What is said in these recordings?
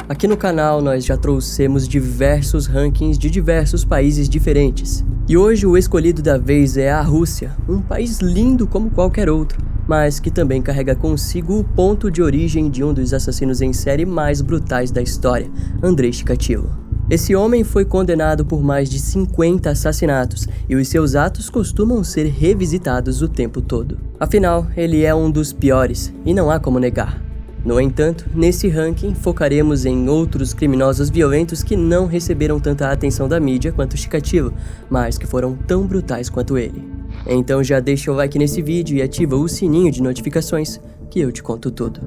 Aqui no canal nós já trouxemos diversos rankings de diversos países diferentes. E hoje o escolhido da vez é a Rússia, um país lindo como qualquer outro, mas que também carrega consigo o ponto de origem de um dos assassinos em série mais brutais da história, Andrei Chikatilo. Esse homem foi condenado por mais de 50 assassinatos e os seus atos costumam ser revisitados o tempo todo. Afinal, ele é um dos piores e não há como negar. No entanto, nesse ranking focaremos em outros criminosos violentos que não receberam tanta atenção da mídia quanto Chikatilo, mas que foram tão brutais quanto ele. Então já deixa o like nesse vídeo e ativa o sininho de notificações que eu te conto tudo.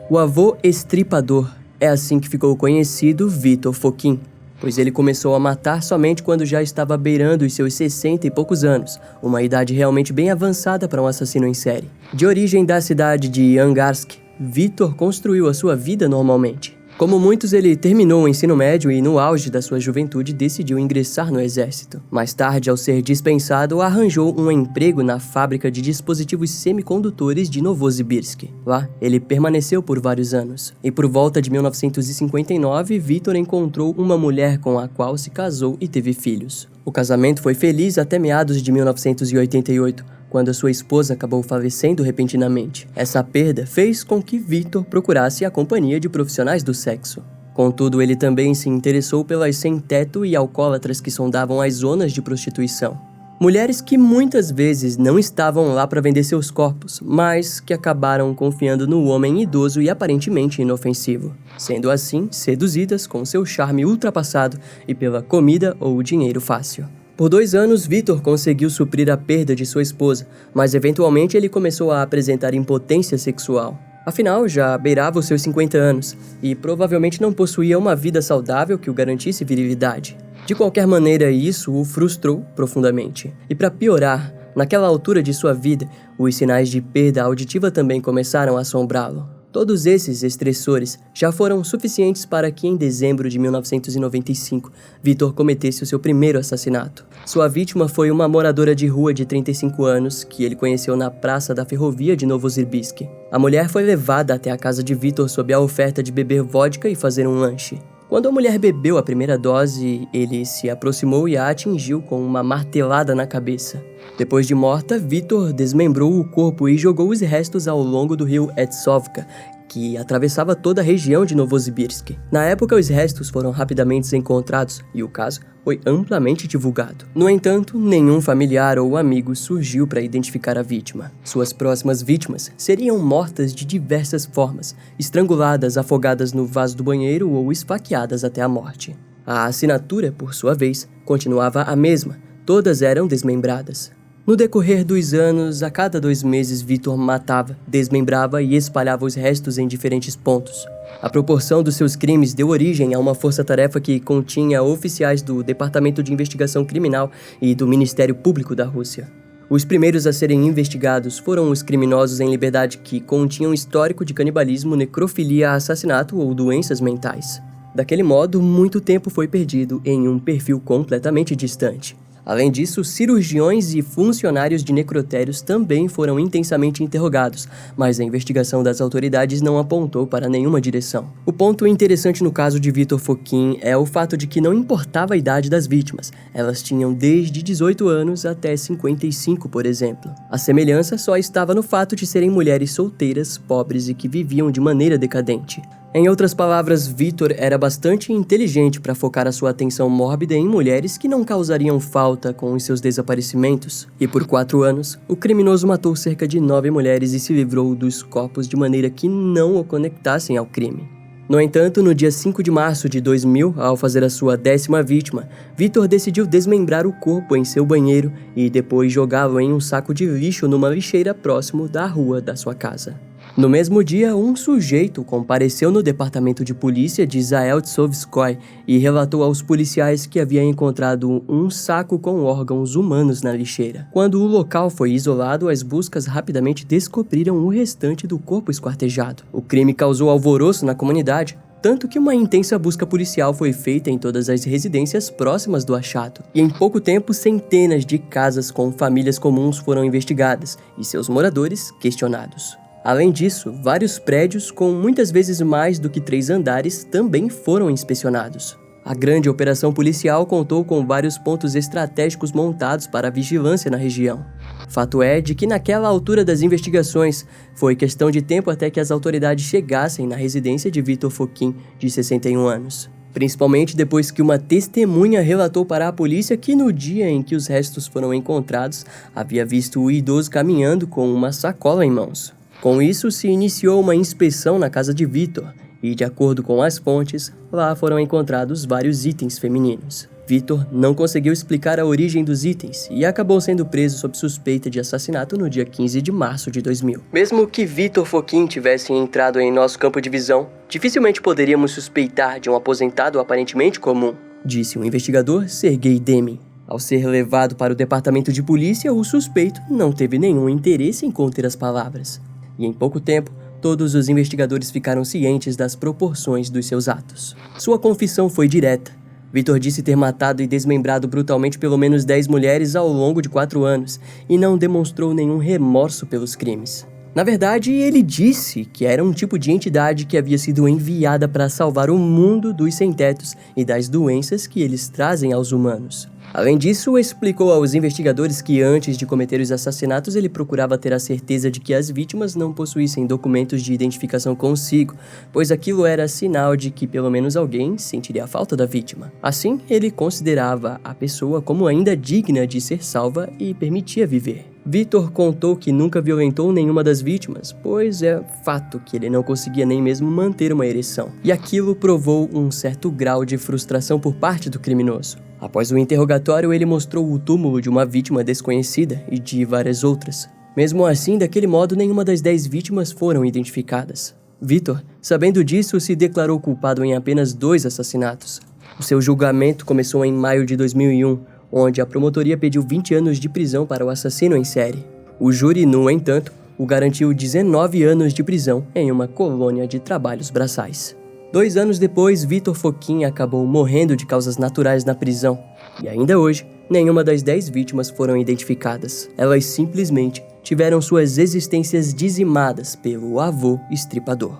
O avô estripador é assim que ficou conhecido Viktor Fokin, pois ele começou a matar somente quando já estava beirando os seus 60 e poucos anos, uma idade realmente bem avançada para um assassino em série. De origem da cidade de Angarsk, Viktor construiu a sua vida normalmente. Como muitos, ele terminou o ensino médio e, no auge da sua juventude, decidiu ingressar no exército. Mais tarde, ao ser dispensado, arranjou um emprego na fábrica de dispositivos semicondutores de Novosibirsk. Lá, ele permaneceu por vários anos. E por volta de 1959, Viktor encontrou uma mulher com a qual se casou e teve filhos. O casamento foi feliz até meados de 1988, quando a sua esposa acabou falecendo repentinamente. Essa perda fez com que Viktor procurasse a companhia de profissionais do sexo. Contudo, ele também se interessou pelas sem-teto e alcoólatras que sondavam as zonas de prostituição. Mulheres que muitas vezes não estavam lá para vender seus corpos, mas que acabaram confiando no homem idoso e aparentemente inofensivo, sendo assim seduzidas com seu charme ultrapassado e pela comida ou dinheiro fácil. Por 2 anos, Viktor conseguiu suprir a perda de sua esposa, mas eventualmente ele começou a apresentar impotência sexual. Afinal, já beirava os seus 50 anos e provavelmente não possuía uma vida saudável que o garantisse virilidade. De qualquer maneira, isso o frustrou profundamente. E para piorar, naquela altura de sua vida, os sinais de perda auditiva também começaram a assombrá-lo. Todos esses estressores já foram suficientes para que em dezembro de 1995, Viktor cometesse o seu primeiro assassinato. Sua vítima foi uma moradora de rua de 35 anos que ele conheceu na praça da ferrovia de Novosibirsk. A mulher foi levada até a casa de Viktor sob a oferta de beber vodka e fazer um lanche. Quando a mulher bebeu a primeira dose, ele se aproximou e a atingiu com uma martelada na cabeça. Depois de morta, Viktor desmembrou o corpo e jogou os restos ao longo do rio Etsovka, que atravessava toda a região de Novosibirsk. Na época, os restos foram rapidamente encontrados e o caso foi amplamente divulgado. No entanto, nenhum familiar ou amigo surgiu para identificar a vítima. Suas próximas vítimas seriam mortas de diversas formas, estranguladas, afogadas no vaso do banheiro ou esfaqueadas até a morte. A assinatura, por sua vez, continuava a mesma, todas eram desmembradas. No decorrer dos anos, a cada 2 meses, Viktor matava, desmembrava e espalhava os restos em diferentes pontos. A proporção dos seus crimes deu origem a uma força-tarefa que continha oficiais do Departamento de Investigação Criminal e do Ministério Público da Rússia. Os primeiros a serem investigados foram os criminosos em liberdade que continham histórico de canibalismo, necrofilia, assassinato ou doenças mentais. Daquele modo, muito tempo foi perdido em um perfil completamente distante. Além disso, cirurgiões e funcionários de necrotérios também foram intensamente interrogados, mas a investigação das autoridades não apontou para nenhuma direção. O ponto interessante no caso de Viktor Fokin é o fato de que não importava a idade das vítimas, elas tinham desde 18 anos até 55, por exemplo. A semelhança só estava no fato de serem mulheres solteiras, pobres e que viviam de maneira decadente. Em outras palavras, Viktor era bastante inteligente para focar a sua atenção mórbida em mulheres que não causariam falta com os seus desaparecimentos. E por 4 anos, o criminoso matou cerca de 9 mulheres e se livrou dos corpos de maneira que não o conectassem ao crime. No entanto, no dia 5 de março de 2000, ao fazer a sua 10ª vítima, Viktor decidiu desmembrar o corpo em seu banheiro e depois jogá-lo em um saco de lixo numa lixeira próximo da rua da sua casa. No mesmo dia, um sujeito compareceu no departamento de polícia de Zaeltsovskoye e relatou aos policiais que havia encontrado um saco com órgãos humanos na lixeira. Quando o local foi isolado, as buscas rapidamente descobriram o restante do corpo esquartejado. O crime causou alvoroço na comunidade, tanto que uma intensa busca policial foi feita em todas as residências próximas do achado. E em pouco tempo, centenas de casas com famílias comuns foram investigadas e seus moradores questionados. Além disso, vários prédios com muitas vezes mais do que 3 andares também foram inspecionados. A grande operação policial contou com vários pontos estratégicos montados para a vigilância na região. Fato é de que naquela altura das investigações, foi questão de tempo até que as autoridades chegassem na residência de Vitor Fokkin, de 61 anos. Principalmente depois que uma testemunha relatou para a polícia que no dia em que os restos foram encontrados, havia visto o idoso caminhando com uma sacola em mãos. Com isso, se iniciou uma inspeção na casa de Vitor, e de acordo com as fontes, lá foram encontrados vários itens femininos. Vitor não conseguiu explicar a origem dos itens e acabou sendo preso sob suspeita de assassinato no dia 15 de março de 2000. Mesmo que Vitor Fokkin tivesse entrado em nosso campo de visão, dificilmente poderíamos suspeitar de um aposentado aparentemente comum, disse o investigador Sergei Demin. Ao ser levado para o departamento de polícia, o suspeito não teve nenhum interesse em conter as palavras. E em pouco tempo, todos os investigadores ficaram cientes das proporções dos seus atos. Sua confissão foi direta. Vitor disse ter matado e desmembrado brutalmente pelo menos 10 mulheres ao longo de 4 anos e não demonstrou nenhum remorso pelos crimes. Na verdade, ele disse que era um tipo de entidade que havia sido enviada para salvar o mundo dos sem-tetos e das doenças que eles trazem aos humanos. Além disso, explicou aos investigadores que antes de cometer os assassinatos ele procurava ter a certeza de que as vítimas não possuíssem documentos de identificação consigo, pois aquilo era sinal de que pelo menos alguém sentiria a falta da vítima. Assim, ele considerava a pessoa como ainda digna de ser salva e permitia viver. Vitor contou que nunca violentou nenhuma das vítimas, pois é fato que ele não conseguia nem mesmo manter uma ereção. E aquilo provou um certo grau de frustração por parte do criminoso. Após o interrogatório, ele mostrou o túmulo de uma vítima desconhecida e de várias outras. Mesmo assim, daquele modo, nenhuma das 10 vítimas foram identificadas. Vitor, sabendo disso, se declarou culpado em apenas 2 assassinatos. O seu julgamento começou em maio de 2001, onde a promotoria pediu 20 anos de prisão para o assassino em série. O júri, no entanto, o garantiu 19 anos de prisão em uma colônia de trabalhos braçais. 2 anos depois, Vitor Fokkin acabou morrendo de causas naturais na prisão. E ainda hoje, nenhuma das 10 vítimas foram identificadas. Elas simplesmente tiveram suas existências dizimadas pelo avô estripador.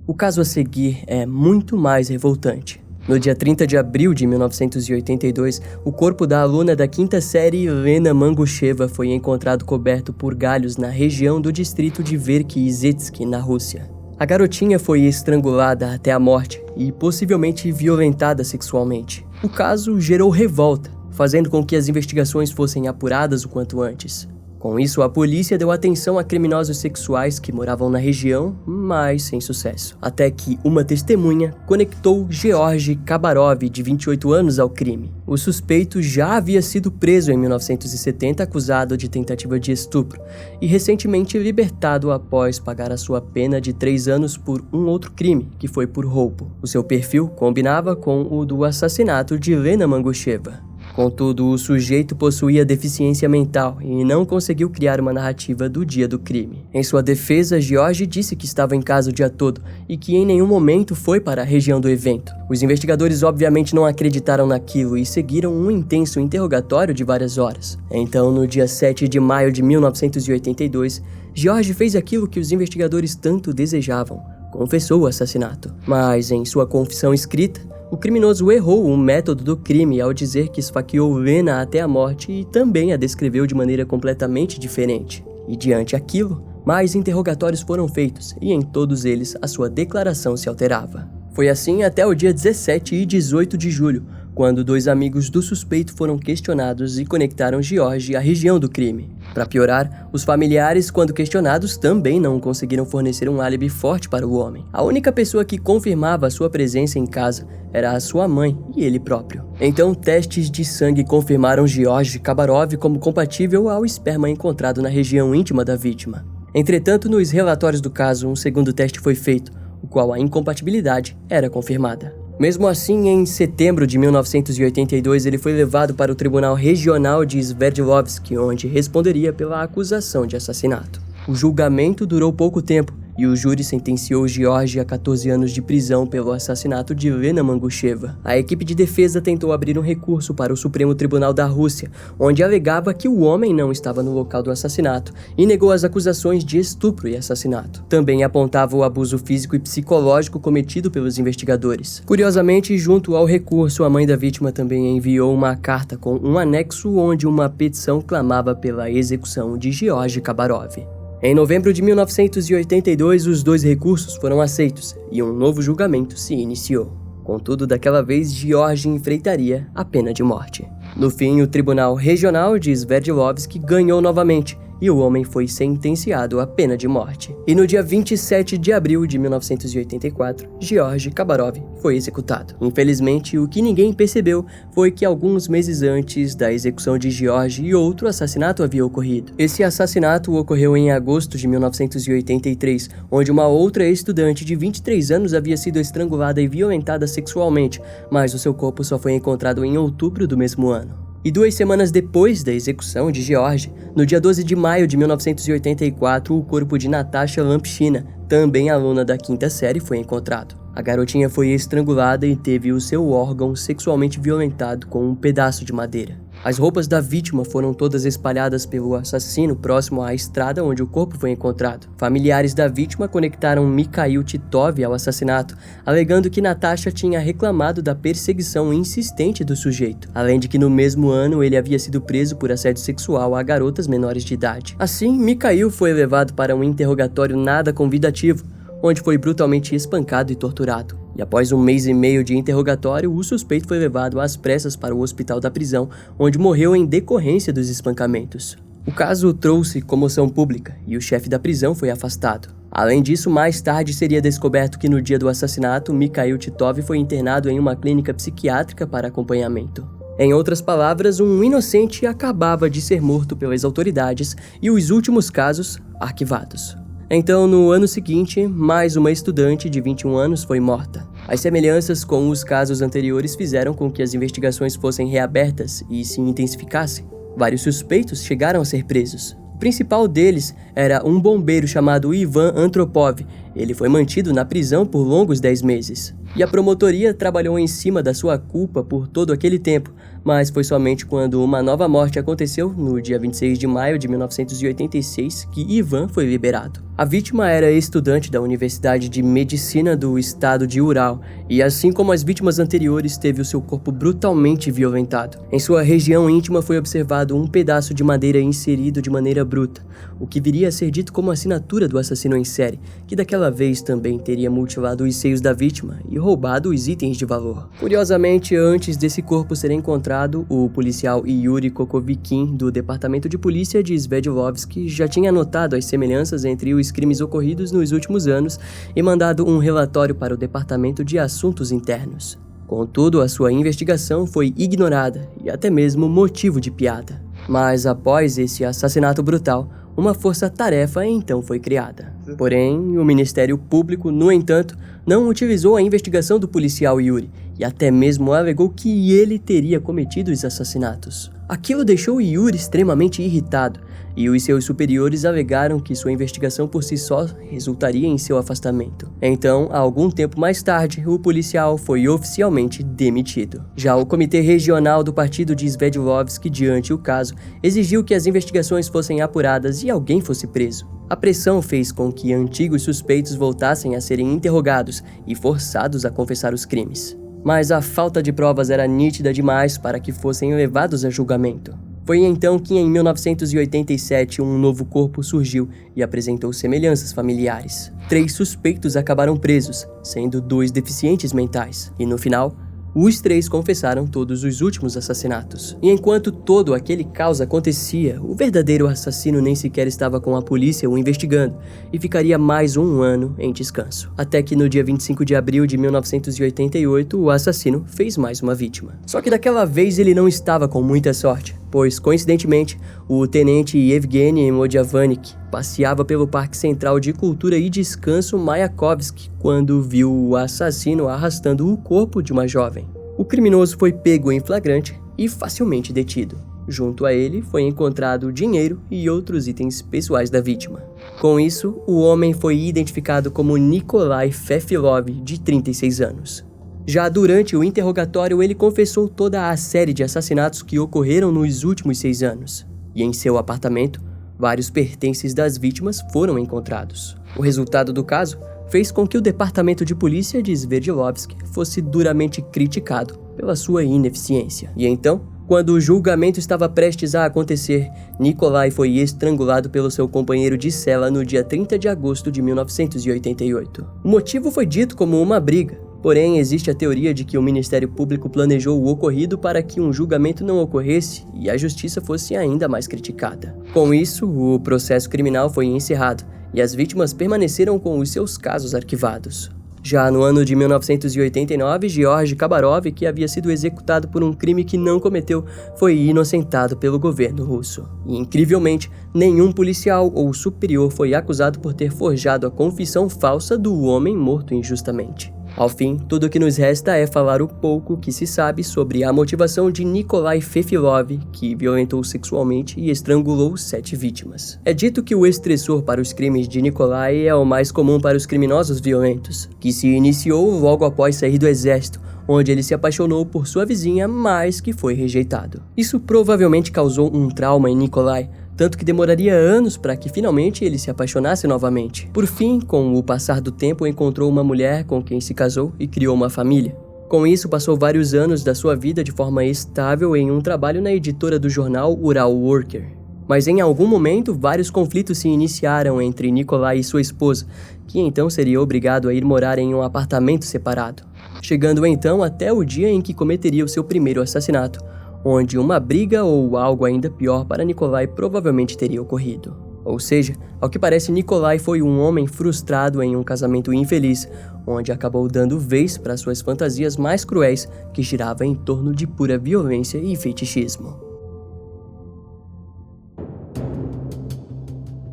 O caso a seguir é muito mais revoltante. No dia 30 de abril de 1982, o corpo da aluna da 5ª série Lena Mangusheva foi encontrado coberto por galhos na região do distrito de Verkhyzhevsk, na Rússia. A garotinha foi estrangulada até a morte e possivelmente violentada sexualmente. O caso gerou revolta, fazendo com que as investigações fossem apuradas o quanto antes. Com isso, a polícia deu atenção a criminosos sexuais que moravam na região, mas sem sucesso. Até que uma testemunha conectou Georgy Kabarov, de 28 anos, ao crime. O suspeito já havia sido preso em 1970, acusado de tentativa de estupro, e recentemente libertado após pagar a sua pena de 3 anos por um outro crime, que foi por roubo. O seu perfil combinava com o do assassinato de Lena Mangusheva. Contudo, o sujeito possuía deficiência mental e não conseguiu criar uma narrativa do dia do crime. Em sua defesa, George disse que estava em casa o dia todo e que em nenhum momento foi para a região do evento. Os investigadores obviamente não acreditaram naquilo e seguiram um intenso interrogatório de várias horas. Então, no dia 7 de maio de 1982, George fez aquilo que os investigadores tanto desejavam: confessou o assassinato. Mas, em sua confissão escrita, o criminoso errou o método do crime ao dizer que esfaqueou Lena até a morte e também a descreveu de maneira completamente diferente. E diante aquilo, mais interrogatórios foram feitos e em todos eles a sua declaração se alterava. Foi assim até o dia 17 e 18 de julho, quando 2 amigos do suspeito foram questionados e conectaram George à região do crime. Para piorar, os familiares, quando questionados, também não conseguiram fornecer um álibi forte para o homem. A única pessoa que confirmava a sua presença em casa era a sua mãe e ele próprio. Então, testes de sangue confirmaram Georgy Kabarov como compatível ao esperma encontrado na região íntima da vítima. Entretanto, nos relatórios do caso, um segundo teste foi feito, o qual a incompatibilidade era confirmada. Mesmo assim, em setembro de 1982, ele foi levado para o Tribunal Regional de Sverdlovsk, onde responderia pela acusação de assassinato. O julgamento durou pouco tempo e o júri sentenciou George a 14 anos de prisão pelo assassinato de Lena Mangusheva. A equipe de defesa tentou abrir um recurso para o Supremo Tribunal da Rússia, onde alegava que o homem não estava no local do assassinato e negou as acusações de estupro e assassinato. Também apontava o abuso físico e psicológico cometido pelos investigadores. Curiosamente, junto ao recurso, a mãe da vítima também enviou uma carta com um anexo onde uma petição clamava pela execução de George Kabarov. Em novembro de 1982, os dois recursos foram aceitos e um novo julgamento se iniciou. Contudo, daquela vez, George enfrentaria a pena de morte. No fim, o Tribunal Regional de Sverdlovsk ganhou novamente e o homem foi sentenciado à pena de morte. E no dia 27 de abril de 1984, George Kabarov foi executado. Infelizmente, o que ninguém percebeu foi que alguns meses antes da execução de George, outro assassinato havia ocorrido. Esse assassinato ocorreu em agosto de 1983, onde uma outra estudante de 23 anos havia sido estrangulada e violentada sexualmente, mas o seu corpo só foi encontrado em outubro do mesmo ano. E 2 semanas depois da execução de George, no dia 12 de maio de 1984, o corpo de Natasha Lampshina, também aluna da 5ª série, foi encontrado. A garotinha foi estrangulada e teve o seu órgão sexualmente violentado com um pedaço de madeira. As roupas da vítima foram todas espalhadas pelo assassino próximo à estrada onde o corpo foi encontrado. Familiares da vítima conectaram Mikhail Titov ao assassinato, alegando que Natasha tinha reclamado da perseguição insistente do sujeito, além de que no mesmo ano ele havia sido preso por assédio sexual a garotas menores de idade. Assim, Mikhail foi levado para um interrogatório nada convidativo, onde foi brutalmente espancado e torturado. E após 1 mês e meio de interrogatório, o suspeito foi levado às pressas para o hospital da prisão, onde morreu em decorrência dos espancamentos. O caso trouxe comoção pública e o chefe da prisão foi afastado. Além disso, mais tarde seria descoberto que no dia do assassinato, Mikhail Titov foi internado em uma clínica psiquiátrica para acompanhamento. Em outras palavras, um inocente acabava de ser morto pelas autoridades e os últimos casos arquivados. Então, no ano seguinte, mais uma estudante de 21 anos foi morta. As semelhanças com os casos anteriores fizeram com que as investigações fossem reabertas e se intensificassem. Vários suspeitos chegaram a ser presos. O principal deles era um bombeiro chamado Ivan Antropov. Ele foi mantido na prisão por longos 10 meses. E a promotoria trabalhou em cima da sua culpa por todo aquele tempo, mas foi somente quando uma nova morte aconteceu, no dia 26 de maio de 1986, que Ivan foi liberado. A vítima era estudante da Universidade de Medicina do estado de Ural, e assim como as vítimas anteriores, teve o seu corpo brutalmente violentado. Em sua região íntima foi observado um pedaço de madeira inserido de maneira bruta, o que viria a ser dito como assinatura do assassino em série, que daquela vez também teria mutilado os seios da vítima e roubado os itens de valor. Curiosamente, antes desse corpo ser encontrado, o policial Yuri Kokovikin, do Departamento de Polícia de Sverdlovsk, já tinha notado as semelhanças entre os crimes ocorridos nos últimos anos e mandado um relatório para o Departamento de Assuntos Internos. Contudo, a sua investigação foi ignorada e até mesmo motivo de piada. Mas após esse assassinato brutal, uma força-tarefa então foi criada. Porém, o Ministério Público, no entanto, não utilizou a investigação do policial Yuri e até mesmo alegou que ele teria cometido os assassinatos. Aquilo deixou Yuri extremamente irritado e os seus superiores alegaram que sua investigação por si só resultaria em seu afastamento. Então, algum tempo mais tarde, o policial foi oficialmente demitido. Já o Comitê Regional do Partido de Sverdlovsk, diante o caso, exigiu que as investigações fossem apuradas e alguém fosse preso. A pressão fez com que antigos suspeitos voltassem a serem interrogados e forçados a confessar os crimes. Mas a falta de provas era nítida demais para que fossem levados a julgamento. Foi então que em 1987 um novo corpo surgiu e apresentou semelhanças familiares. 3 suspeitos acabaram presos, sendo 2 deficientes mentais, e no final, os 3 confessaram todos os últimos assassinatos. E enquanto todo aquele caos acontecia, o verdadeiro assassino nem sequer estava com a polícia o investigando e ficaria mais um ano em descanso. Até que no dia 25 de abril de 1988, o assassino fez mais uma vítima. Só que daquela vez ele não estava com muita sorte, pois, coincidentemente, o tenente Evgeny Modiavanik passeava pelo Parque Central de Cultura e Descanso Mayakovsky quando viu o assassino arrastando o corpo de uma jovem. O criminoso foi pego em flagrante e facilmente detido. Junto a ele foi encontrado dinheiro e outros itens pessoais da vítima. Com isso, o homem foi identificado como Nikolai Fefilov, de 36 anos. Já durante o interrogatório, ele confessou toda a série de assassinatos que ocorreram nos últimos 6 anos. E em seu apartamento, vários pertences das vítimas foram encontrados. O resultado do caso fez com que o departamento de polícia de Sverdlovsk fosse duramente criticado pela sua ineficiência. E então, quando o julgamento estava prestes a acontecer, Nikolai foi estrangulado pelo seu companheiro de cela no dia 30 de agosto de 1988. O motivo foi dito como uma briga, porém existe a teoria de que o Ministério Público planejou o ocorrido para que um julgamento não ocorresse e a justiça fosse ainda mais criticada. Com isso, o processo criminal foi encerrado e as vítimas permaneceram com os seus casos arquivados. Já no ano de 1989, Georgy Kabarov, que havia sido executado por um crime que não cometeu, foi inocentado pelo governo russo. E, incrivelmente, nenhum policial ou superior foi acusado por ter forjado a confissão falsa do homem morto injustamente. Ao fim, tudo o que nos resta é falar o pouco que se sabe sobre a motivação de Nikolai Fefilov, que violentou sexualmente e estrangulou 7 vítimas. É dito que o estressor para os crimes de Nikolai é o mais comum para os criminosos violentos, que se iniciou logo após sair do exército, onde ele se apaixonou por sua vizinha, mas que foi rejeitado. Isso provavelmente causou um trauma em Nikolai, tanto que demoraria anos para que finalmente ele se apaixonasse novamente. Por fim, com o passar do tempo, encontrou uma mulher com quem se casou e criou uma família. Com isso, passou vários anos da sua vida de forma estável em um trabalho na editora do jornal Ural Worker. Mas em algum momento, vários conflitos se iniciaram entre Nikolai e sua esposa, que então seria obrigado a ir morar em um apartamento separado. Chegando então até o dia em que cometeria o seu primeiro assassinato, onde uma briga ou algo ainda pior para Nikolai provavelmente teria ocorrido. Ou seja, ao que parece, Nikolai foi um homem frustrado em um casamento infeliz, onde acabou dando vez para suas fantasias mais cruéis, que girava em torno de pura violência e fetichismo.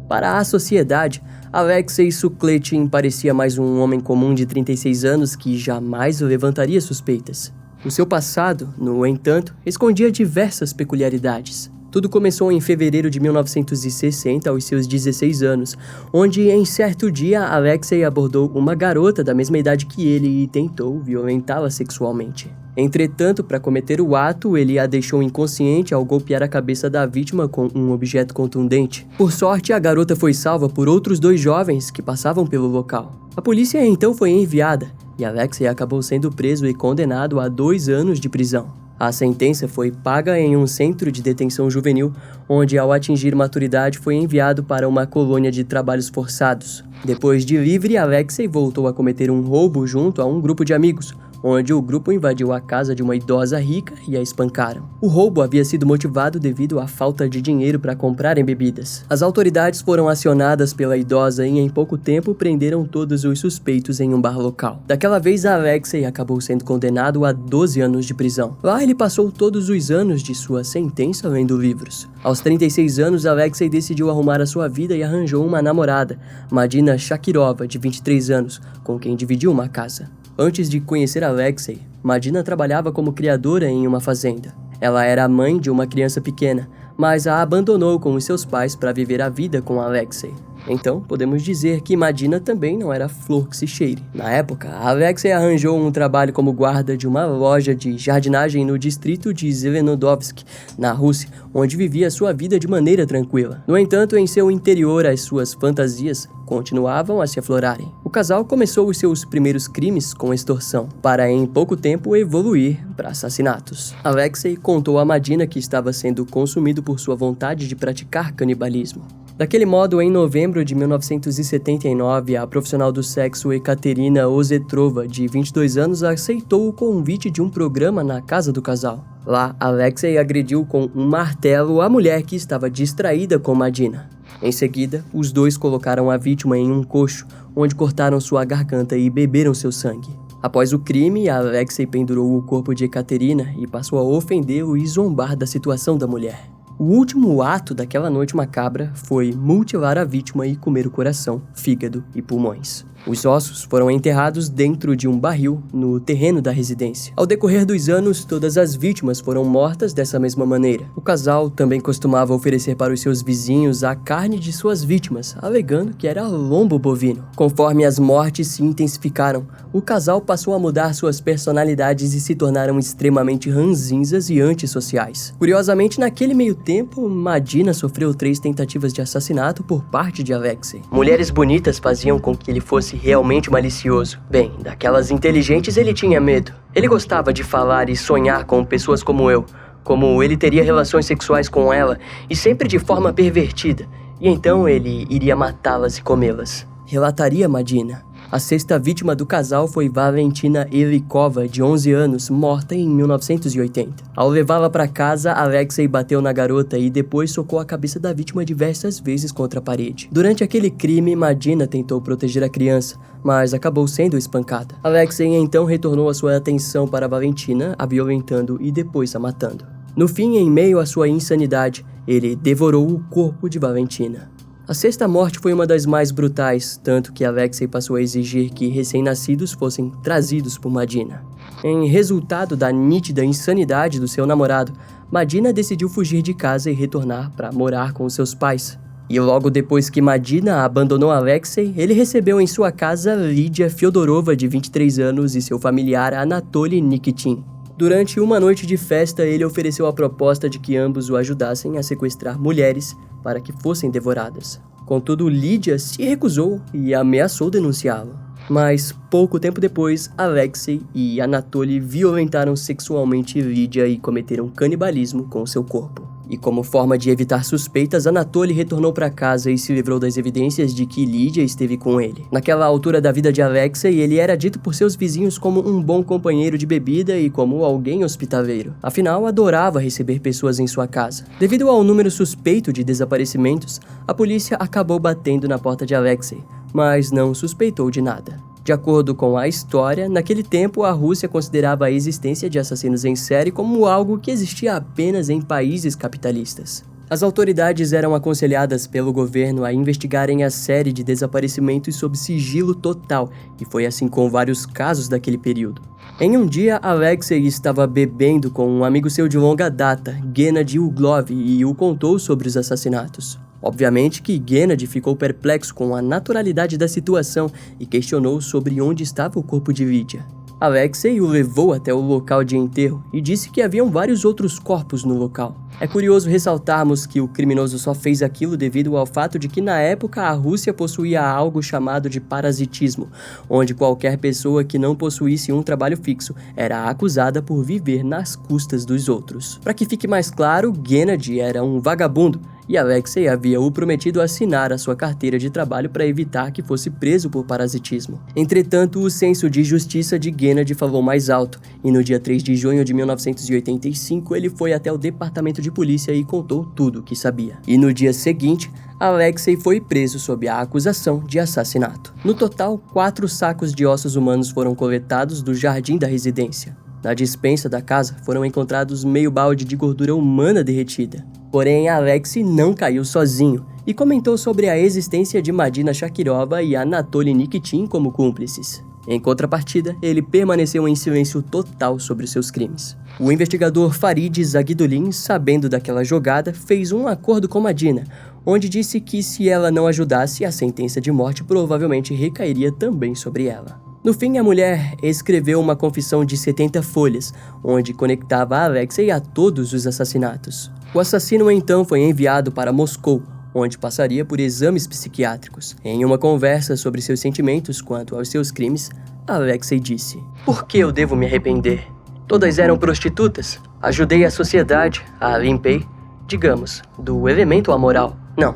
Para a sociedade, Alexei Sukletin parecia mais um homem comum de 36 anos que jamais levantaria suspeitas. O seu passado, no entanto, escondia diversas peculiaridades. Tudo começou em fevereiro de 1960, aos seus 16 anos, onde em certo dia Alexei abordou uma garota da mesma idade que ele e tentou violentá-la sexualmente. Entretanto, para cometer o ato, ele a deixou inconsciente ao golpear a cabeça da vítima com um objeto contundente. Por sorte, a garota foi salva por outros 2 jovens que passavam pelo local. A polícia então foi enviada, e Alexei acabou sendo preso e condenado a 2 anos de prisão. A sentença foi paga em um centro de detenção juvenil, onde ao atingir maturidade foi enviado para uma colônia de trabalhos forçados. Depois de livre, Alexei voltou a cometer um roubo junto a um grupo de amigos, onde o grupo invadiu a casa de uma idosa rica e a espancaram. O roubo havia sido motivado devido à falta de dinheiro para comprarem bebidas. As autoridades foram acionadas pela idosa e em pouco tempo prenderam todos os suspeitos em um bar local. Daquela vez, Alexei acabou sendo condenado a 12 anos de prisão. Lá ele passou todos os anos de sua sentença lendo livros. Aos 36 anos, Alexei decidiu arrumar a sua vida e arranjou uma namorada, Madina Shakirova, de 23 anos, com quem dividiu uma casa. Antes de conhecer Alexei, Madina trabalhava como criadora em uma fazenda. Ela era a mãe de uma criança pequena, mas a abandonou com os seus pais para viver a vida com Alexei. Então, podemos dizer que Madina também não era flor que se cheire. Na época, Alexei arranjou um trabalho como guarda de uma loja de jardinagem no distrito de Zelenodovsk, na Rússia, onde vivia sua vida de maneira tranquila. No entanto, em seu interior, as suas fantasias continuavam a se aflorarem. O casal começou os seus primeiros crimes com extorsão, para em pouco tempo evoluir para assassinatos. Alexei contou a Madina que estava sendo consumido por sua vontade de praticar canibalismo. Daquele modo, em novembro de 1979, a profissional do sexo Ekaterina Ozetrova, de 22 anos, aceitou o convite de um programa na casa do casal. Lá, Alexei agrediu com um martelo a mulher que estava distraída com Madina. Em seguida, os dois colocaram a vítima em um coxo, onde cortaram sua garganta e beberam seu sangue. Após o crime, Alexei pendurou o corpo de Ekaterina e passou a ofendê-lo e zombar da situação da mulher. O último ato daquela noite macabra foi mutilar a vítima e comer o coração, fígado e pulmões. Os ossos foram enterrados dentro de um barril no terreno da residência. Ao decorrer dos anos, todas as vítimas foram mortas dessa mesma maneira. O casal também costumava oferecer para os seus vizinhos a carne de suas vítimas, alegando que era lombo bovino. Conforme as mortes se intensificaram, o casal passou a mudar suas personalidades e se tornaram extremamente ranzinzas e antissociais. Curiosamente, naquele meio tempo, Madina sofreu 3 tentativas de assassinato por parte de Alexei. Mulheres bonitas faziam com que ele fosse realmente malicioso. Bem, daquelas inteligentes ele tinha medo. Ele gostava de falar e sonhar com pessoas como eu, como ele teria relações sexuais com ela e sempre de forma pervertida, e então ele iria matá-las e comê-las. Relataria Madina. A 6ª vítima do casal foi Valentina Elikova, de 11 anos, morta em 1980. Ao levá-la para casa, Alexei bateu na garota e depois socou a cabeça da vítima diversas vezes contra a parede. Durante aquele crime, Madina tentou proteger a criança, mas acabou sendo espancada. Alexei então retornou a sua atenção para Valentina, a violentando e depois a matando. No fim, em meio à sua insanidade, ele devorou o corpo de Valentina. A 6ª morte foi uma das mais brutais, tanto que Alexei passou a exigir que recém-nascidos fossem trazidos por Madina. Em resultado da nítida insanidade do seu namorado, Madina decidiu fugir de casa e retornar para morar com seus pais. E logo depois que Madina abandonou Alexei, ele recebeu em sua casa Lídia Fyodorova, de 23 anos, e seu familiar Anatoly Nikitin. Durante uma noite de festa, ele ofereceu a proposta de que ambos o ajudassem a sequestrar mulheres para que fossem devoradas. Contudo, Lídia se recusou e ameaçou denunciá-lo. Mas, pouco tempo depois, Alexei e Anatoly violentaram sexualmente Lídia e cometeram canibalismo com seu corpo. E como forma de evitar suspeitas, Anatoly retornou para casa e se livrou das evidências de que Lídia esteve com ele. Naquela altura da vida de Alexei, ele era dito por seus vizinhos como um bom companheiro de bebida e como alguém hospitaleiro. Afinal, adorava receber pessoas em sua casa. Devido ao número suspeito de desaparecimentos, a polícia acabou batendo na porta de Alexei, mas não suspeitou de nada. De acordo com a história, naquele tempo a Rússia considerava a existência de assassinos em série como algo que existia apenas em países capitalistas. As autoridades eram aconselhadas pelo governo a investigarem a série de desaparecimentos sob sigilo total, e foi assim com vários casos daquele período. Em um dia, Alexei estava bebendo com um amigo seu de longa data, Gennady Uglov, e o contou sobre os assassinatos. Obviamente que Gennady ficou perplexo com a naturalidade da situação e questionou sobre onde estava o corpo de Lídia. Alexei o levou até o local de enterro e disse que haviam vários outros corpos no local. É curioso ressaltarmos que o criminoso só fez aquilo devido ao fato de que na época a Rússia possuía algo chamado de parasitismo, onde qualquer pessoa que não possuísse um trabalho fixo era acusada por viver nas custas dos outros. Para que fique mais claro, Gennady era um vagabundo e Alexei havia o prometido assinar a sua carteira de trabalho para evitar que fosse preso por parasitismo. Entretanto, o senso de justiça de Gennady falou mais alto, e no dia 3 de junho de 1985 ele foi até o departamento de polícia e contou tudo o que sabia. E no dia seguinte, Alexei foi preso sob a acusação de assassinato. No total, 4 sacos de ossos humanos foram coletados do jardim da residência. Na despensa da casa foram encontrados meio balde de gordura humana derretida. Porém, Alexei não caiu sozinho e comentou sobre a existência de Madina Shakirova e Anatoly Nikitin como cúmplices. Em contrapartida, ele permaneceu em silêncio total sobre seus crimes. O investigador Farid Zagidulin, sabendo daquela jogada, fez um acordo com Madina, onde disse que se ela não ajudasse, a sentença de morte provavelmente recairia também sobre ela. No fim, a mulher escreveu uma confissão de 70 folhas, onde conectava Alexei a todos os assassinatos. O assassino então foi enviado para Moscou, onde passaria por exames psiquiátricos. Em uma conversa sobre seus sentimentos quanto aos seus crimes, Alexei disse: "Por que eu devo me arrepender? Todas eram prostitutas. Ajudei a sociedade, a limpei, digamos, do elemento amoral. Não,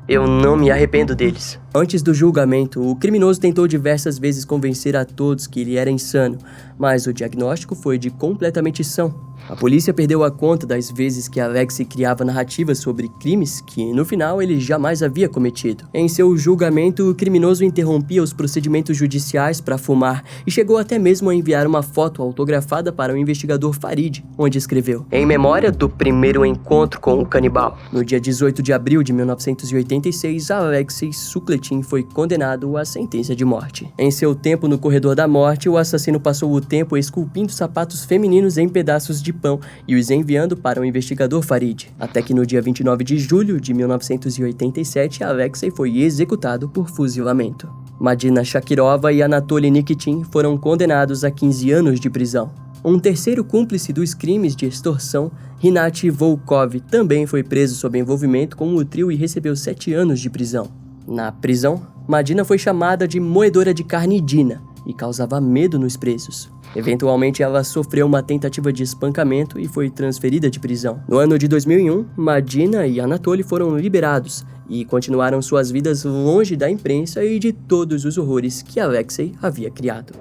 eu não me arrependo deles." Antes do julgamento, o criminoso tentou diversas vezes convencer a todos que ele era insano, mas o diagnóstico foi de completamente são. A polícia perdeu a conta das vezes que Alexei criava narrativas sobre crimes que, no final, ele jamais havia cometido. Em seu julgamento, o criminoso interrompia os procedimentos judiciais para fumar e chegou até mesmo a enviar uma foto autografada para o investigador Farid, onde escreveu: "Em memória do primeiro encontro com o canibal". No dia 18 de abril de 1986, Alexei Sukletin foi condenado à sentença de morte. Em seu tempo no corredor da morte, o assassino passou o tempo esculpindo sapatos femininos em pedaços de pão e os enviando para o investigador Farid, até que no dia 29 de julho de 1987, Alexei foi executado por fuzilamento. Madina Shakirova e Anatoly Nikitin foram condenados a 15 anos de prisão. Um terceiro cúmplice dos crimes de extorsão, Rinat Volkov, também foi preso sob envolvimento com o trio e recebeu 7 anos de prisão. Na prisão, Madina foi chamada de moedora de carne Dina e causava medo nos presos. Eventualmente, ela sofreu uma tentativa de espancamento e foi transferida de prisão. No ano de 2001, Madina e Anatoly foram liberados e continuaram suas vidas longe da imprensa e de todos os horrores que Alexei havia criado.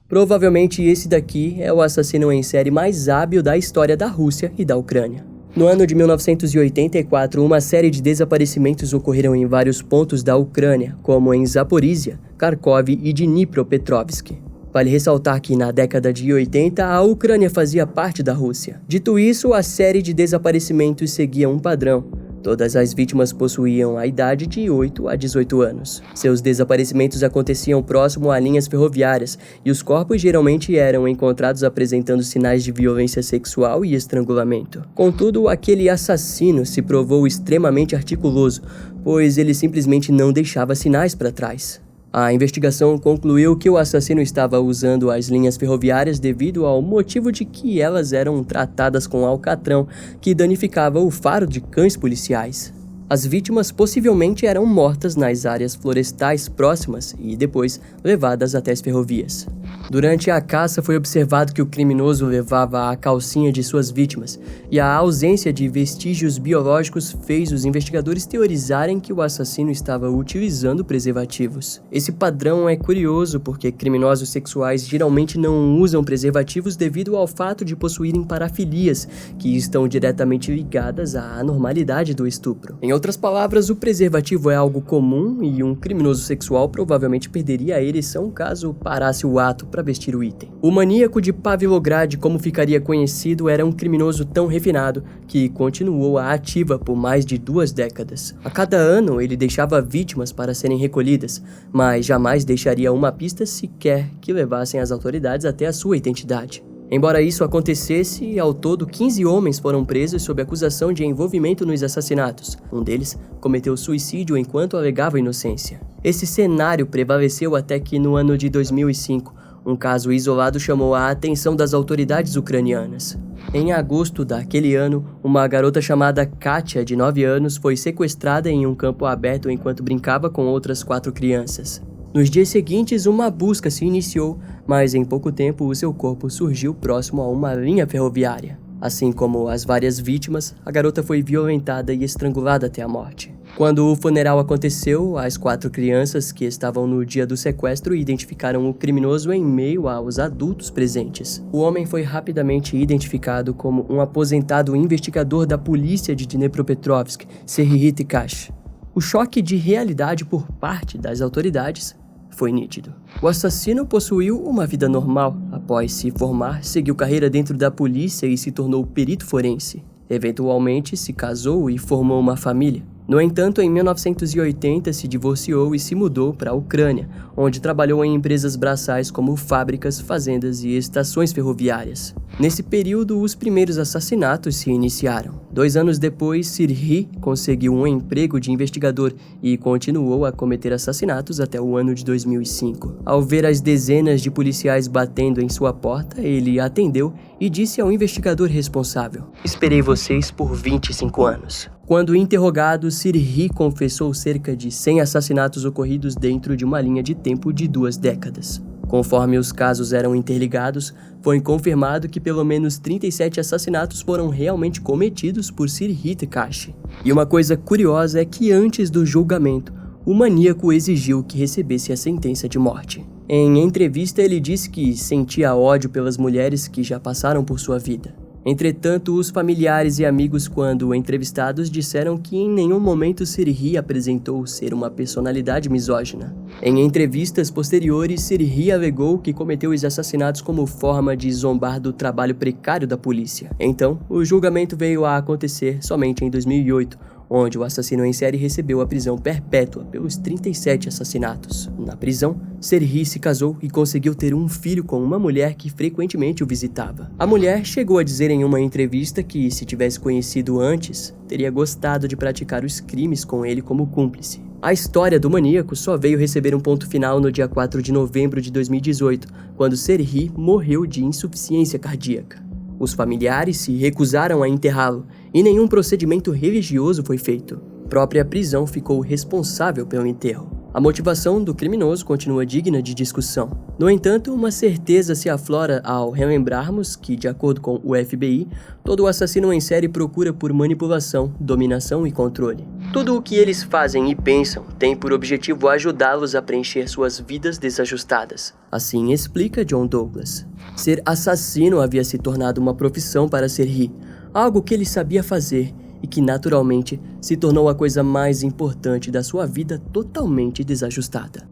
Provavelmente esse daqui é o assassino em série mais hábil da história da Rússia e da Ucrânia. No ano de 1984, uma série de desaparecimentos ocorreram em vários pontos da Ucrânia, como em Zaporizhia, Kharkov e Dnipropetrovsk. Vale ressaltar que na década de 80, a Ucrânia fazia parte da Rússia. Dito isso, a série de desaparecimentos seguia um padrão. Todas as vítimas possuíam a idade de 8 a 18 anos. Seus desaparecimentos aconteciam próximo a linhas ferroviárias e os corpos geralmente eram encontrados apresentando sinais de violência sexual e estrangulamento. Contudo, aquele assassino se provou extremamente articuloso, pois ele simplesmente não deixava sinais para trás. A investigação concluiu que o assassino estava usando as linhas ferroviárias devido ao motivo de que elas eram tratadas com alcatrão que danificava o faro de cães policiais. As vítimas possivelmente eram mortas nas áreas florestais próximas e depois levadas até as ferrovias. Durante a caça foi observado que o criminoso levava a calcinha de suas vítimas, e a ausência de vestígios biológicos fez os investigadores teorizarem que o assassino estava utilizando preservativos. Esse padrão é curioso porque criminosos sexuais geralmente não usam preservativos devido ao fato de possuírem parafilias, que estão diretamente ligadas à anormalidade do estupro. Em outras palavras, o preservativo é algo comum e um criminoso sexual provavelmente perderia a ereção caso parasse o ato para vestir o item. O maníaco de Pavlograd, como ficaria conhecido, era um criminoso tão refinado que continuou a ativa por mais de 2 décadas. A cada ano, ele deixava vítimas para serem recolhidas, mas jamais deixaria uma pista sequer que levassem as autoridades até a sua identidade. Embora isso acontecesse, ao todo 15 homens foram presos sob acusação de envolvimento nos assassinatos. Um deles cometeu suicídio enquanto alegava inocência. Esse cenário prevaleceu até que, no ano de 2005, um caso isolado chamou a atenção das autoridades ucranianas. Em agosto daquele ano, uma garota chamada Katia, de 9 anos, foi sequestrada em um campo aberto enquanto brincava com outras 4 crianças. Nos dias seguintes, uma busca se iniciou, mas em pouco tempo o seu corpo surgiu próximo a uma linha ferroviária. Assim como as várias vítimas, a garota foi violentada e estrangulada até a morte. Quando o funeral aconteceu, as 4 crianças que estavam no dia do sequestro identificaram o criminoso em meio aos adultos presentes. O homem foi rapidamente identificado como um aposentado investigador da polícia de Dnipropetrovsk, Serhiy Tkash. O choque de realidade por parte das autoridades foi nítido. O assassino possuiu uma vida normal. Após se formar, seguiu carreira dentro da polícia e se tornou perito forense. Eventualmente, se casou e formou uma família. No entanto, em 1980 se divorciou e se mudou para a Ucrânia, onde trabalhou em empresas braçais como fábricas, fazendas e estações ferroviárias. Nesse período, os primeiros assassinatos se iniciaram. 2 anos depois, Serhiy conseguiu um emprego de investigador e continuou a cometer assassinatos até o ano de 2005. Ao ver as dezenas de policiais batendo em sua porta, ele atendeu e disse ao investigador responsável: "Esperei vocês por 25 anos. Quando interrogado, Serhiy confessou cerca de 100 assassinatos ocorridos dentro de uma linha de tempo de 2 décadas. Conforme os casos eram interligados, foi confirmado que pelo menos 37 assassinatos foram realmente cometidos por Serhiy Tkash. E uma coisa curiosa é que antes do julgamento, o maníaco exigiu que recebesse a sentença de morte. Em entrevista, ele disse que sentia ódio pelas mulheres que já passaram por sua vida. Entretanto, os familiares e amigos, quando entrevistados, disseram que em nenhum momento Serhiy apresentou ser uma personalidade misógina. Em entrevistas posteriores, Serhiy alegou que cometeu os assassinatos como forma de zombar do trabalho precário da polícia. Então, o julgamento veio a acontecer somente em 2008, onde o assassino em série recebeu a prisão perpétua pelos 37 assassinatos. Na prisão, Serhiy se casou e conseguiu ter um filho com uma mulher que frequentemente o visitava. A mulher chegou a dizer em uma entrevista que, se tivesse conhecido antes, teria gostado de praticar os crimes com ele como cúmplice. A história do maníaco só veio receber um ponto final no dia 4 de novembro de 2018, quando Serhiy morreu de insuficiência cardíaca. Os familiares se recusaram a enterrá-lo e nenhum procedimento religioso foi feito. A própria prisão ficou responsável pelo enterro. A motivação do criminoso continua digna de discussão. No entanto, uma certeza se aflora ao relembrarmos que, de acordo com o FBI, todo assassino em série procura por manipulação, dominação e controle. Tudo o que eles fazem e pensam tem por objetivo ajudá-los a preencher suas vidas desajustadas. Assim explica John Douglas. Ser assassino havia se tornado uma profissão para Serhiy, algo que ele sabia fazer e que naturalmente se tornou a coisa mais importante da sua vida totalmente desajustada.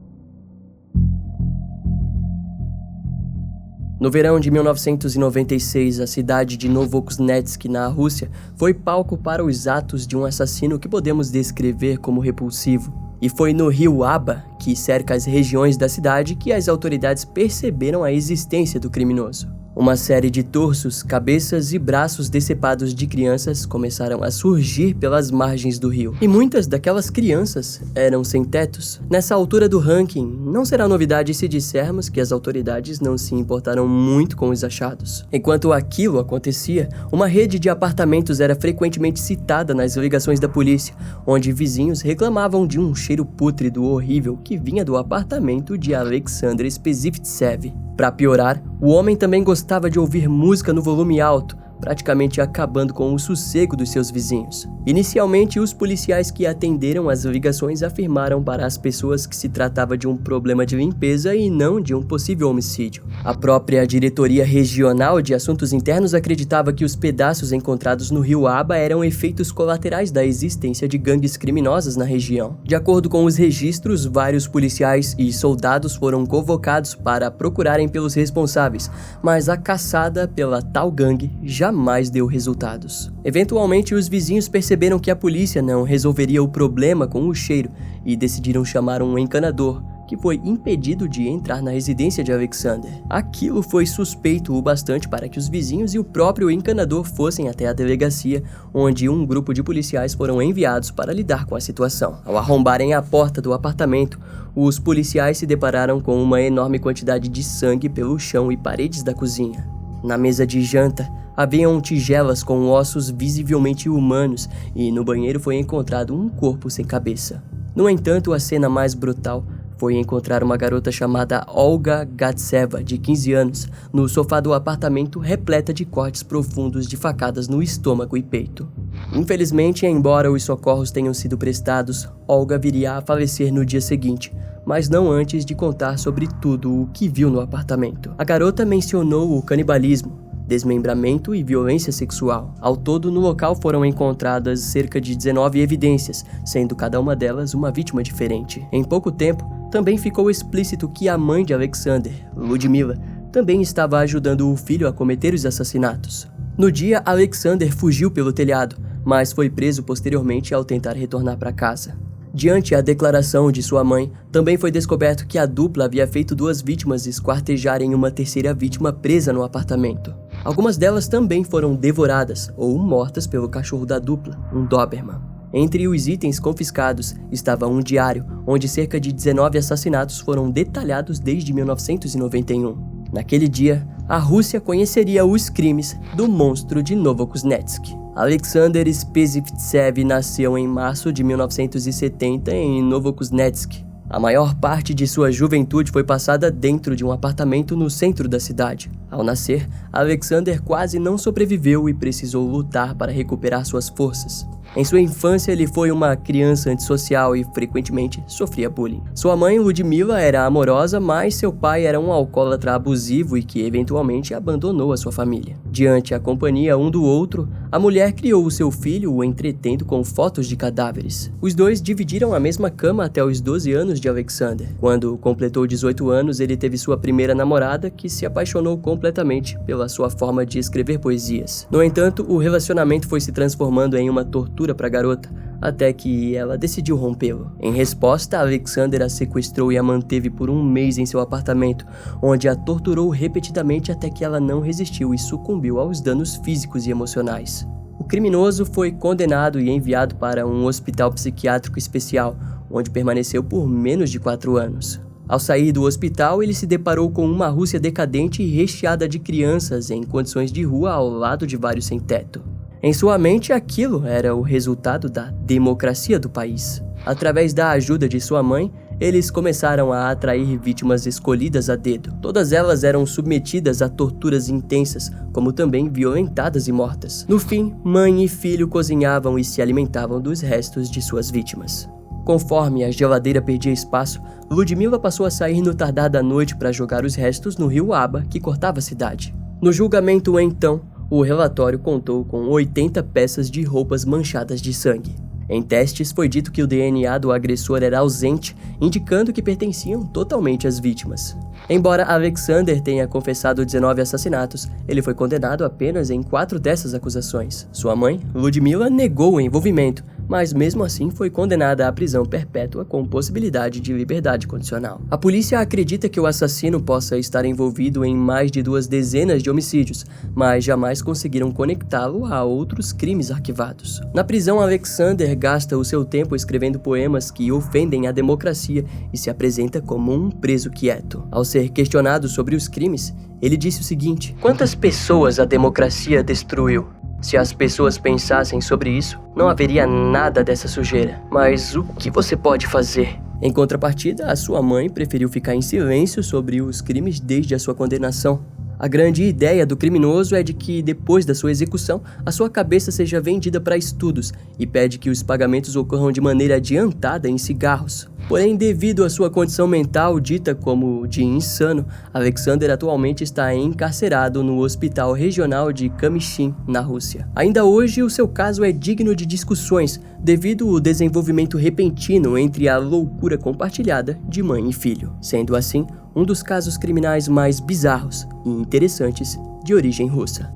No verão de 1996, a cidade de Novokuznetsk, na Rússia, foi palco para os atos de um assassino que podemos descrever como repulsivo. E foi no rio Aba, que cerca as regiões da cidade, que as autoridades perceberam a existência do criminoso. Uma série de torsos, cabeças e braços decepados de crianças começaram a surgir pelas margens do rio. E muitas daquelas crianças eram sem tetos. Nessa altura do ranking, não será novidade se dissermos que as autoridades não se importaram muito com os achados. Enquanto aquilo acontecia, uma rede de apartamentos era frequentemente citada nas ligações da polícia, onde vizinhos reclamavam de um cheiro pútrido horrível que vinha do apartamento de Alexander Spezivtsev. Para piorar, o homem também gostava de ouvir música no volume alto, praticamente acabando com o sossego dos seus vizinhos. Inicialmente, os policiais que atenderam as ligações afirmaram para as pessoas que se tratava de um problema de limpeza e não de um possível homicídio. A própria Diretoria Regional de Assuntos Internos acreditava que os pedaços encontrados no rio Aba eram efeitos colaterais da existência de gangues criminosas na região. De acordo com os registros, vários policiais e soldados foram convocados para procurarem pelos responsáveis, mas a caçada pela tal gangue jamais deu resultados. Eventualmente, os vizinhos perceberam que a polícia não resolveria o problema com o cheiro e decidiram chamar um encanador, que foi impedido de entrar na residência de Alexander. Aquilo foi suspeito o bastante para que os vizinhos e o próprio encanador fossem até a delegacia, onde um grupo de policiais foram enviados para lidar com a situação. Ao arrombarem a porta do apartamento, os policiais se depararam com uma enorme quantidade de sangue pelo chão e paredes da cozinha. Na mesa de janta, haviam tigelas com ossos visivelmente humanos e no banheiro foi encontrado um corpo sem cabeça. No entanto, a cena mais brutal foi encontrar uma garota chamada Olga Gatseva, de 15 anos, no sofá do apartamento repleta de cortes profundos de facadas no estômago e peito. Infelizmente, embora os socorros tenham sido prestados, Olga viria a falecer no dia seguinte, mas não antes de contar sobre tudo o que viu no apartamento. A garota mencionou o canibalismo, desmembramento e violência sexual. Ao todo, no local foram encontradas cerca de 19 evidências, sendo cada uma delas uma vítima diferente. Em pouco tempo, também ficou explícito que a mãe de Alexander, Ludmila, também estava ajudando o filho a cometer os assassinatos. No dia, Alexander fugiu pelo telhado, mas foi preso posteriormente ao tentar retornar para casa. Diante a declaração de sua mãe, também foi descoberto que a dupla havia feito 2 vítimas esquartejarem uma terceira vítima presa no apartamento. Algumas delas também foram devoradas ou mortas pelo cachorro da dupla, um Doberman. Entre os itens confiscados estava um diário, onde cerca de 19 assassinatos foram detalhados desde 1991. Naquele dia, a Rússia conheceria os crimes do monstro de Novokuznetsk. Alexander Spezivtsev nasceu em março de 1970 em Novokuznetsk. A maior parte de sua juventude foi passada dentro de um apartamento no centro da cidade. Ao nascer, Alexander quase não sobreviveu e precisou lutar para recuperar suas forças. Em sua infância, ele foi uma criança antissocial e frequentemente sofria bullying. Sua mãe, Ludmila, era amorosa, mas seu pai era um alcoólatra abusivo e que eventualmente abandonou a sua família. Diante a companhia um do outro, a mulher criou o seu filho, o entretendo com fotos de cadáveres. Os dois dividiram a mesma cama até os 12 anos de Alexander. Quando completou 18 anos, ele teve sua primeira namorada, que se apaixonou completamente pela sua forma de escrever poesias. No entanto, o relacionamento foi se transformando em uma tortura para a garota, até que ela decidiu rompê-lo. Em resposta, Alexander a sequestrou e a manteve por um mês em seu apartamento, onde a torturou repetidamente até que ela não resistiu e sucumbiu aos danos físicos e emocionais. O criminoso foi condenado e enviado para um hospital psiquiátrico especial, onde permaneceu por menos de 4 anos. Ao sair do hospital, ele se deparou com uma Rússia decadente e recheada de crianças em condições de rua ao lado de vários sem teto. Em sua mente, aquilo era o resultado da democracia do país. Através da ajuda de sua mãe, eles começaram a atrair vítimas escolhidas a dedo. Todas elas eram submetidas a torturas intensas, como também violentadas e mortas. No fim, mãe e filho cozinhavam e se alimentavam dos restos de suas vítimas. Conforme a geladeira perdia espaço, Ludmila passou a sair no tardar da noite para jogar os restos no rio Aba, que cortava a cidade. No julgamento, então, o relatório contou com 80 peças de roupas manchadas de sangue. Em testes, foi dito que o DNA do agressor era ausente, indicando que pertenciam totalmente às vítimas. Embora Alexander tenha confessado 19 assassinatos, ele foi condenado apenas em 4 dessas acusações. Sua mãe, Ludmila, negou o envolvimento, mas mesmo assim foi condenada à prisão perpétua com possibilidade de liberdade condicional. A polícia acredita que o assassino possa estar envolvido em mais de 2 dezenas de homicídios, mas jamais conseguiram conectá-lo a outros crimes arquivados. Na prisão, Alexander gasta o seu tempo escrevendo poemas que ofendem a democracia e se apresenta como um preso quieto. Ao ser questionado sobre os crimes, ele disse o seguinte: "Quantas pessoas a democracia destruiu? Se as pessoas pensassem sobre isso, não haveria nada dessa sujeira. Mas o que você pode fazer?" Em contrapartida, a sua mãe preferiu ficar em silêncio sobre os crimes desde a sua condenação. A grande ideia do criminoso é de que, depois da sua execução, a sua cabeça seja vendida para estudos e pede que os pagamentos ocorram de maneira adiantada em cigarros. Porém, devido à sua condição mental dita como de insano, Alexander atualmente está encarcerado no Hospital Regional de Kamyshin, na Rússia. Ainda hoje, o seu caso é digno de discussões, devido ao desenvolvimento repentino entre a loucura compartilhada de mãe e filho. Sendo assim, um dos casos criminais mais bizarros e interessantes de origem russa.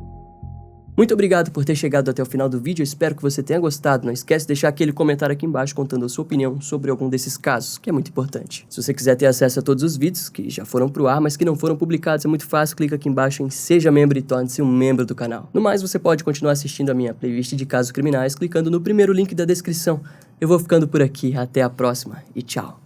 Muito obrigado por ter chegado até o final do vídeo, eu espero que você tenha gostado. Não esquece de deixar aquele comentário aqui embaixo contando a sua opinião sobre algum desses casos, que é muito importante. Se você quiser ter acesso a todos os vídeos que já foram pro ar, mas que não foram publicados, é muito fácil, clica aqui embaixo em Seja Membro e torne-se um membro do canal. No mais, você pode continuar assistindo a minha playlist de casos criminais clicando no primeiro link da descrição. Eu vou ficando por aqui, até a próxima e tchau.